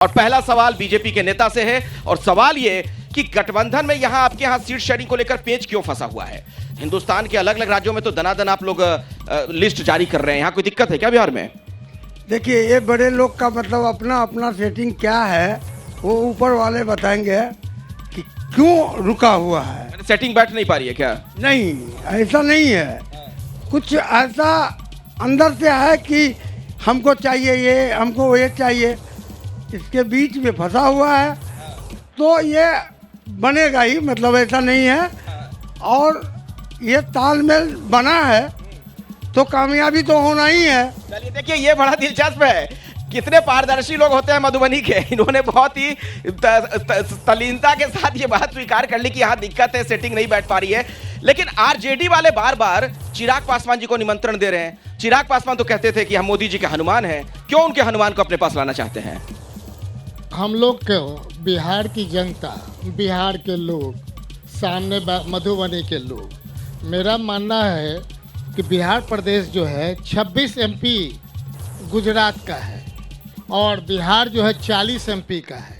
और पहला सवाल बीजेपी के नेता से है और सवाल ये कि गठबंधन में यहां आपके यहां सीट शेयरिंग को लेकर पेच क्यों फंसा हुआ है। हिंदुस्तान के अलग अलग राज्यों में तो दनादन आप लोग लिस्ट जारी कर रहे हैं, यहां कोई दिक्कत है क्या बिहार में? देखिए, ये बड़े लोग का मतलब अपना अपना सेटिंग क्या है वो ऊपर वाले बताएंगे कि क्यों रुका हुआ है। सेटिंग बैठ नहीं पा रही है क्या? नहीं, ऐसा नहीं है। कुछ ऐसा अंदर से है कि हमको चाहिए ये, हमको ये चाहिए, इसके बीच में फंसा हुआ है। तो ये बनेगा ही, मतलब ऐसा नहीं है। और ये तालमेल बना है तो कामयाबी तो होना ही है। चलिए देखिए, ये बड़ा दिलचस्प है, कितने पारदर्शी लोग होते हैं मधुबनी के। इन्होंने बहुत ही तल्लीनता के साथ ये बात स्वीकार कर ली कि यहाँ दिक्कत है, सेटिंग नहीं बैठ पा रही है। लेकिन आरजेडी वाले बार बार चिराग पासवान जी को निमंत्रण दे रहे हैं। चिराग पासवान तो कहते थे कि हम मोदी जी के हनुमान हैं, क्यों उनके हनुमान को अपने पास लाना चाहते हैं? हम लोग को बिहार की जनता, बिहार के लोग, सामने मधुबनी के लोग, मेरा मानना है कि बिहार प्रदेश जो है 26 एमपी गुजरात का है और बिहार जो है 40 एमपी का है।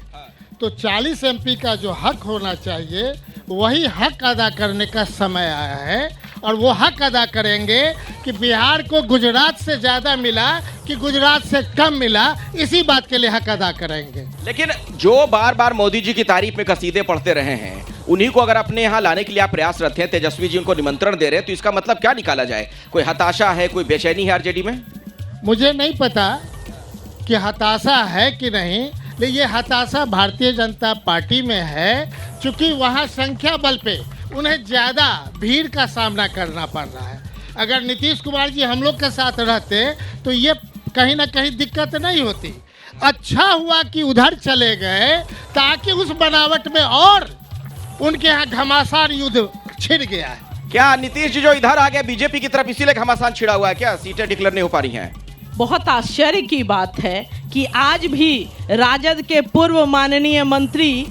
तो 40 एमपी का जो हक होना चाहिए वही हक अदा करने का समय आया है और वो हक अदा करेंगे कि बिहार को गुजरात से ज़्यादा मिला कि गुजरात से कम मिला, इसी बात के लिए हक अदा करेंगे। लेकिन जो बार बार मोदी जी की तारीफ में कसीदे पढ़ते रहे हैं, उन्हीं को अगर अपने यहाँ लाने के लिए आप प्रयासरत हैं, तेजस्वी जी उनको निमंत्रण दे रहे हैं, तो इसका मतलब क्या निकाला जाए? कोई हताशा है, कोई बेचैनी है आरजेडी में? मुझे नहीं पता कि हताशा है कि नहीं, लेकिन ये हताशा भारतीय जनता पार्टी में है, चूँकि वहाँ संख्या बल पे उन्हें ज़्यादा भीड़ का सामना करना पड़ रहा है। अगर नीतीश कुमार जी हम लोग के साथ रहते तो ये कहीं ना कहीं दिक्कत नहीं होती। अच्छा हुआ कि उधर चले गए ताकि उस बनावट में और उनके यहाँ घमासान युद्ध छिड़ गया है। क्या नीतीश जी जो इधर आ गए बीजेपी की तरफ, इसीलिए घमासान छिड़ा हुआ है क्या? सीटें डिक्लेयर नहीं हो पा रही हैं? बहुत आश्चर्य की बात है कि आज भी राजद के पूर्व माननीय मंत्री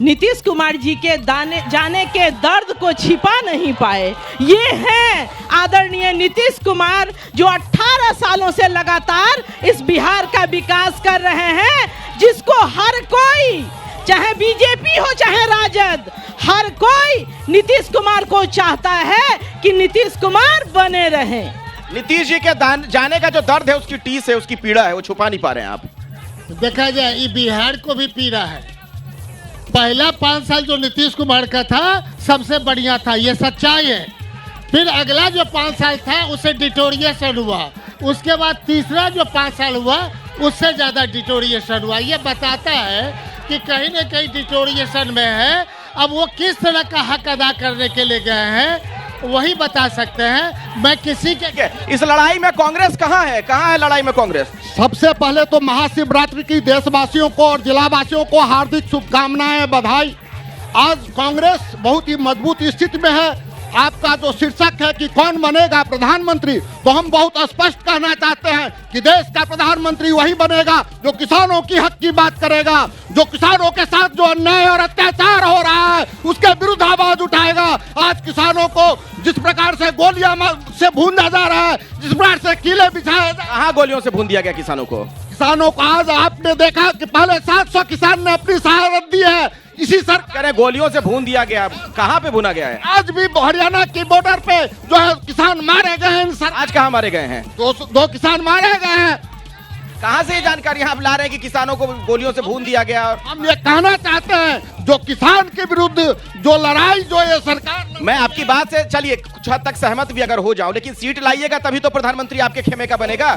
नीतीश कुमार जी के जाने के दर्द को छिपा नहीं पाए। ये हैं आदरणीय नीतीश कुमार, जो 18 सालों से लगातार इस बिहार का विकास कर रहे हैं, जिसको हर कोई, चाहे बीजेपी हो चाहे राजद, हर कोई नीतीश कुमार को चाहता है कि नीतीश कुमार बने रहें। नीतीश जी के जाने का जो दर्द है, उसकी टीस है, उसकी पीड़ा है, वो छुपा नहीं पा रहे हैं आप। देखा जाए ये बिहार को भी पीड़ा है। पहला 5 साल जो नीतीश कुमार का था सबसे बढ़िया था, ये सच्चाई है। फिर अगला जो 5 साल था उससे डिटोरिएशन हुआ, उसके बाद तीसरा जो 5 साल हुआ उससे ज़्यादा डिटोरिएशन हुआ। ये बताता है कि कहीं ना कहीं डिटोरिएशन में है। अब वो किस तरह का हक अदा करने के लिए गए हैं वही बता सकते हैं। मैं किसी के इस लड़ाई में कांग्रेस कहाँ है? कहाँ है लड़ाई में कांग्रेस? सबसे पहले तो महाशिवरात्रि की देशवासियों को और जिलावासियों को हार्दिक शुभकामनाएं, बधाई। आज कांग्रेस बहुत ही मजबूत स्थिति में है। आपका जो शीर्षक है कि कौन बनेगा प्रधानमंत्री, तो हम बहुत स्पष्ट कहना चाहते हैं कि देश का प्रधानमंत्री वही बनेगा जो किसानों की हक की बात करेगा, जो किसानों के साथ जो अन्याय और अत्याचार हो रहा है उसके विरुद्ध आवाज उठाएगा। आज किसानों को जिस प्रकार से गोलियां से भूना जा रहा है, जिस प्रकार से किले बिछाए, कहाँ गोलियों से भून दिया गया किसानों को? किसानों को आज आपने देखा कि पहले 700 किसान ने अपनी शहादत दी है, इसी सरकार गोलियों से भून दिया गया। कहाँ पे भुना गया है? आज भी हरियाणा की बॉर्डर पे जो है किसान मारे गए हैं। आज कहाँ मारे गए हैं? दो किसान मारे गए हैं। कहाँ से ये जानकारी आप ला रहे हैं कि किसानों को गोलियों से भून दिया गया? हम ये कहना चाहते हैं जो किसान के विरुद्ध जो लड़ाई जो ये सरकार, मैं आपकी बात से चलिए कुछ हद तक सहमत भी अगर हो जाऊं, लेकिन सीट लाइएगा तभी तो प्रधानमंत्री आपके खेमे का बनेगा।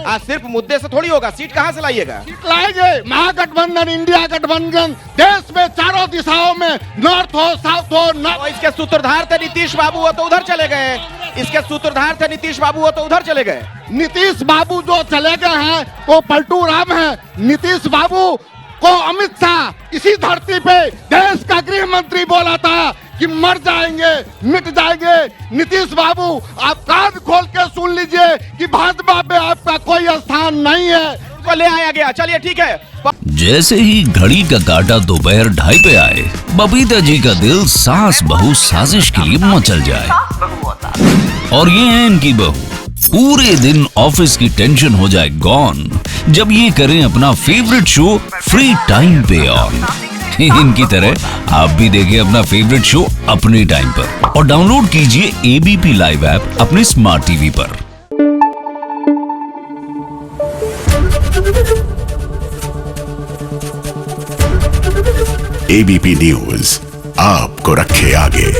आज सिर्फ मुद्दे से थोड़ी होगा। सीट कहाँ से लाइएगा? सीट लाएंगे। महागठबंधन, इंडिया गठबंधन, देश में चारों दिशाओं में, नॉर्थ हो, साउथ हो, तो इसके सूत्रधार थे नीतीश बाबू, हो तो उधर चले गए। इसके सूत्रधार थे नीतीश बाबू, हो तो उधर चले गए। नीतीश बाबू जो चले गए हैं वो पलटू राम है। नीतीश बाबू को अमित शाह इसी धरती पे देश का गृह मंत्री बोला था कि मर जाएंगे, मिट जाएंगे। नीतीश बाबू, आप कान खोल के सुन लीजिए कि भाजपा में आपका कोई स्थान नहीं है। उनको ले आया गया। चलिए ठीक है। जैसे ही घड़ी का काटा दोपहर 2:30 पे आए, बबीता जी का दिल सास बहू साजिश के लिए मचल जाए। और ये है इनकी बहू, पूरे दिन ऑफिस की टेंशन हो जाए गॉन, जब ये करें अपना फेवरेट शो फ्री टाइम पे ऑन। इनकी तरह आप भी देखें अपना फेवरेट शो अपने टाइम पर और डाउनलोड कीजिए एबीपी लाइव ऐप अपने स्मार्ट टीवी पर। एबीपी न्यूज आपको रखे आगे।